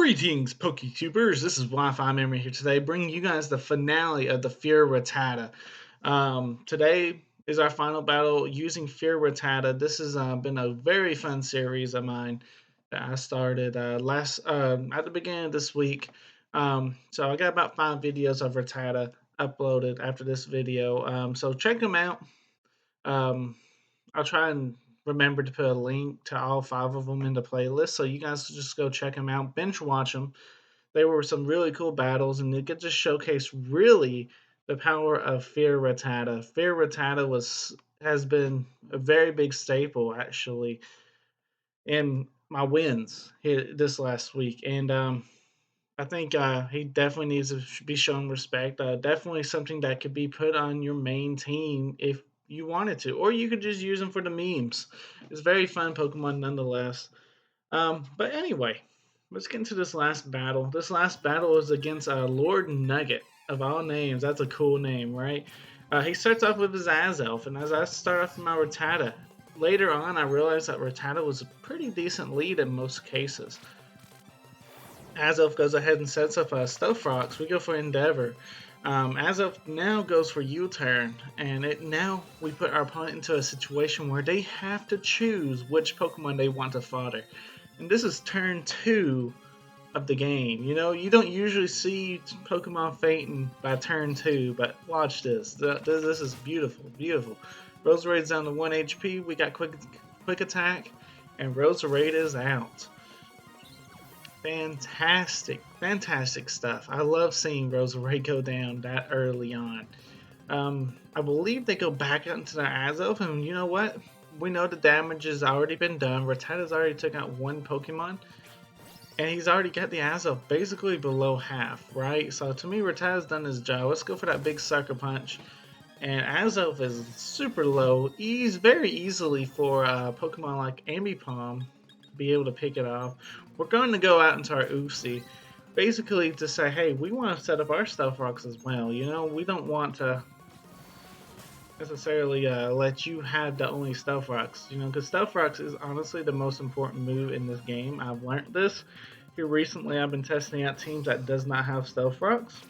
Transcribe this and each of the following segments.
Greetings, PokeTubers! This is Wi-Fi Memory here today, bringing you guys the finale of the FEAR Rattata. Today is our final battle using FEAR Rattata. This has been a very fun series of mine that I started at the beginning of this week. So I got about 5 videos of Rattata uploaded after this video. So check them out. Um, I'll try and remember to put a link to all 5 of them in the playlist, so you guys just go check them out, binge watch them. They were some really cool battles, and it could just showcase really the power of FEAR Rattata. FEAR Rattata has been a very big staple actually in my wins here this last week, and I think he definitely needs to be shown respect. Definitely something that could be put on your main team if you wanted to, or you could just use him for the memes. It's very fun Pokemon nonetheless. But anyway, let's get into this last battle. This last battle is against Lord Nugget, of all names. That's a cool name, right? He starts off with his Azelf, and as I start off with my Rattata, later on I realized that Rattata was a pretty decent lead in most cases. Azelf goes ahead and sets up Stuff Rocks. We go for Endeavor. Azelf now goes for U-turn, and now we put our opponent into a situation where they have to choose which Pokemon they want to fodder. And this is turn 2 of the game. You know, you don't usually see Pokemon fainting by turn 2, but watch this. This is beautiful, beautiful. Roserade's down to 1 HP. We got quick attack, and Roserade is out. Fantastic stuff. I love seeing Roserade go down that early on. I believe they go back out into their Azelf, and you know what? We know the damage has already been done. Rattata's already took out 1 Pokemon, and he's already got the Azelf basically below half, right? So to me, Rattata's done his job. Let's go for that big sucker punch. And Azelf is super low. Very easily for Pokemon like Ambipom to be able to pick it off. We're going to go out into our Oopsie, basically to say, hey, we want to set up our Stuff Rocks as well. You know, we don't want to necessarily let you have the only Stuff Rocks. You know, because Stuff Rocks is honestly the most important move in this game. I've learned this here recently. I've been testing out teams that does not have Stuff Rocks,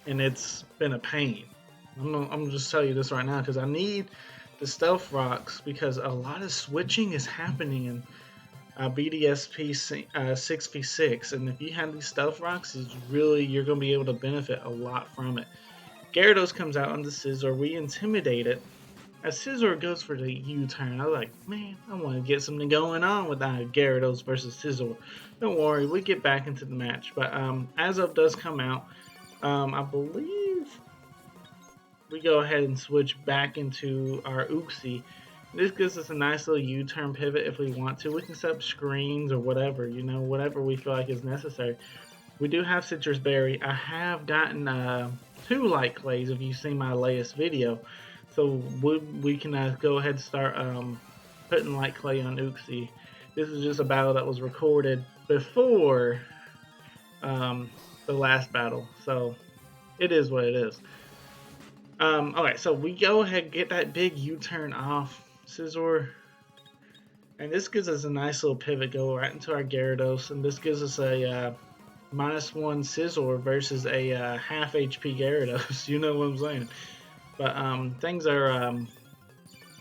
and it's been a pain. I'm just tell you this right now because I need the Stealth Rocks because a lot of switching is happening in BDSP 6v6, and if you have these Stealth Rocks, you're going to be able to benefit a lot from it. Gyarados comes out on the Scizor. We intimidate it. As Scizor goes for the U-turn, I was like, man, I want to get something going on with Gyarados versus Scizor. Don't worry, we get back into the match. But Azelf does come out. I believe we go ahead and switch back into our Uxie. This gives us a nice little U-turn pivot if we want to. We can set up screens or whatever, you know, whatever we feel like is necessary. We do have Citrus Berry. I have gotten 2 Light Clays if you've seen my latest video. So we can go ahead and start putting Light Clay on Uxie. This is just a battle that was recorded before the last battle. So it is what it is. Alright, so we go ahead and get that big U-turn off Scizor, and this gives us a nice little pivot, go right into our Gyarados, and this gives us a -1 Scizor versus a half HP Gyarados. You know what I'm saying? But things are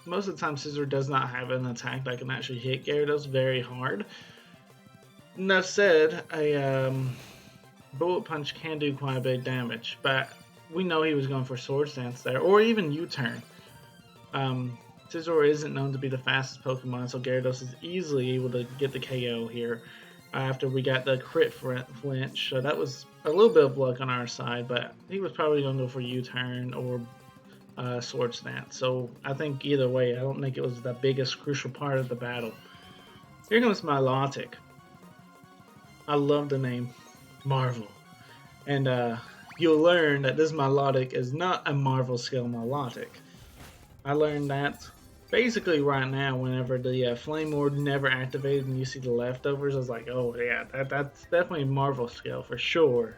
most of the time Scizor does not have an attack that can actually hit Gyarados very hard. Enough said, a Bullet Punch can do quite a bit of damage, but we know he was going for Sword Stance there, or even U-turn. Scizor isn't known to be the fastest Pokemon, so Gyarados is easily able to get the KO here after we got the crit flinch. So that was a little bit of luck on our side, but he was probably going to go for U-turn or Sword Stance. So I think either way, I don't think it was the biggest crucial part of the battle. Here comes Milotic. I love the name Marvel. And you'll learn that this Milotic is not a Marvel scale Milotic. I learned that basically right now whenever the Flame Orb never activated and you see the leftovers. I was like, oh yeah, that's definitely Marvel scale for sure.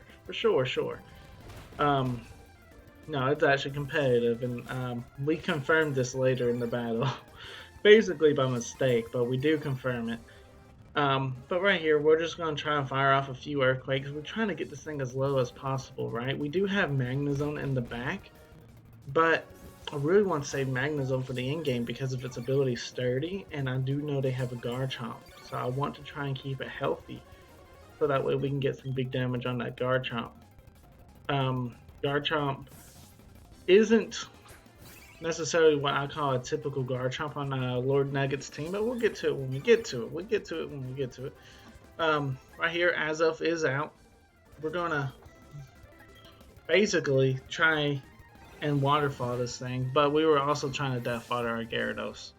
No, it's actually competitive, and we confirmed this later in the battle. Basically by mistake, but we do confirm it. But right here, we're just going to try and fire off a few earthquakes. We're trying to get this thing as low as possible, right? We do have Magnezone in the back, but I really want to save Magnezone for the end game because of its ability Sturdy, and I do know they have a Garchomp. So I want to try and keep it healthy, so that way we can get some big damage on that Garchomp. Um, Garchomp isn't necessarily what I call a typical Garchomp on Lord Nugget's team, but we'll get to it when we get to it. We'll get to it when we get to it. Right here, Azelf is out. We're gonna basically try and waterfall this thing, but we were also trying to death water our Gyarados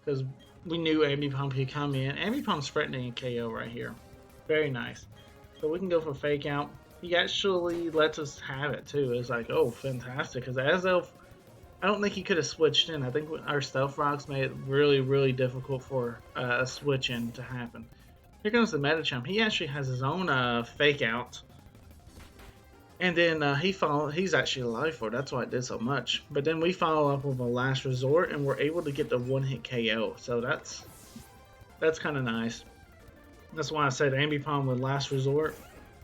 because we knew Ambipom could come in. Ambipomp's threatening a KO right here. Very nice. So we can go for fake out. He actually lets us have it too. It's like, oh, fantastic. Because Azelf, I don't think he could have switched in. I think our Stealth Rocks made it really, really difficult for a switch in to happen. Here comes the Medicham. He actually has his own fake out. And then he's actually alive for it. That's why it did so much. But then we follow up with a Last Resort, and we're able to get the one-hit KO. So that's kind of nice. That's why I said Ambipom with Last Resort.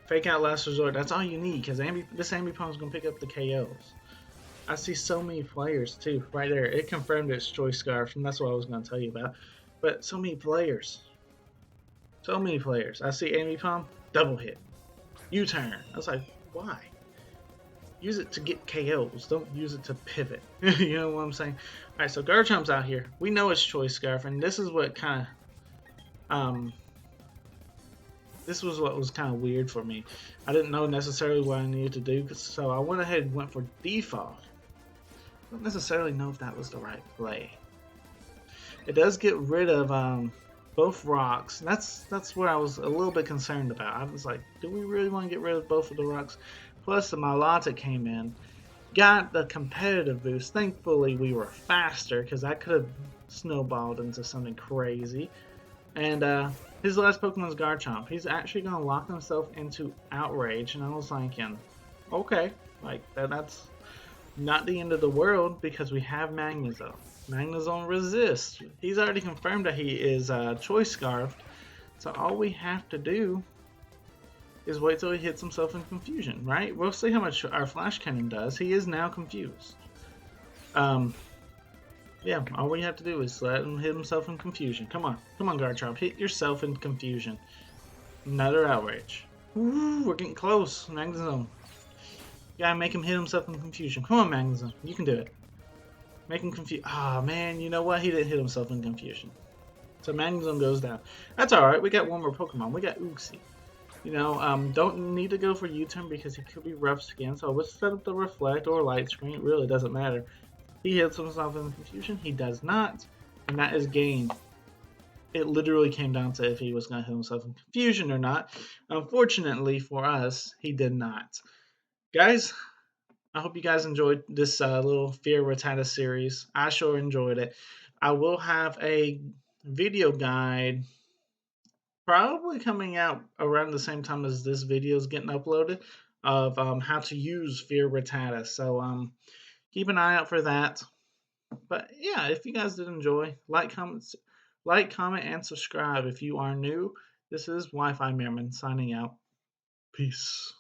Fake out Last Resort, that's all you need, because this Ambipom is going to pick up the KOs. I see so many players, too, right there. It confirmed it's Choice Scarf, and that's what I was going to tell you about. But so many players. So many players. I see Ambipom, double hit. U-turn. I was like, why? Use it to get KOs. Don't use it to pivot. You know what I'm saying? Alright, so Garchomp's out here. We know it's Choice Scarf, and this is what kind of... this was what was kind of weird for me. I didn't know necessarily what I needed to do, so I went ahead and went for Defog. I don't necessarily know if that was the right play. It does get rid of both rocks. That's where I was a little bit concerned about. I was like, do we really want to get rid of both of the rocks? Plus the Milotic came in, got the competitive boost. Thankfully we were faster because I could have snowballed into something crazy. And his last Pokemon is Garchomp. He's actually going to lock himself into Outrage. And I was thinking, okay, like that's not the end of the world because we have Magnezone. Magnezone resists. He's already confirmed that he is Choice Scarfed. So all we have to do is wait till he hits himself in Confusion, right? We'll see how much our Flash Cannon does. He is now confused. Yeah, all we have to do is let him hit himself in Confusion. Come on, Garchomp, hit yourself in Confusion. Another Outrage. Ooh, we're getting close. Magnezone. Gotta make him hit himself in Confusion. Come on, Magnezone, you can do it. Make him confused. Ah, man, you know what? He didn't hit himself in Confusion. So Magnezone goes down. That's alright, we got one more Pokemon. We got Uxie. You know, don't need to go for U-turn because he could be rough skin. So let's set up the Reflect or Light Screen. It really doesn't matter. He hits himself in Confusion. He does not. And that is game. It literally came down to if he was going to hit himself in Confusion or not. Unfortunately for us, he did not. Guys, I hope you guys enjoyed this little FEAR Rattata series. I sure enjoyed it. I will have a video guide probably coming out around the same time as this video is getting uploaded of how to use FEAR Rattata. So keep an eye out for that. But yeah, if you guys did enjoy, like, comment, and subscribe if you are new. This is Wi-Fi Merman signing out. Peace.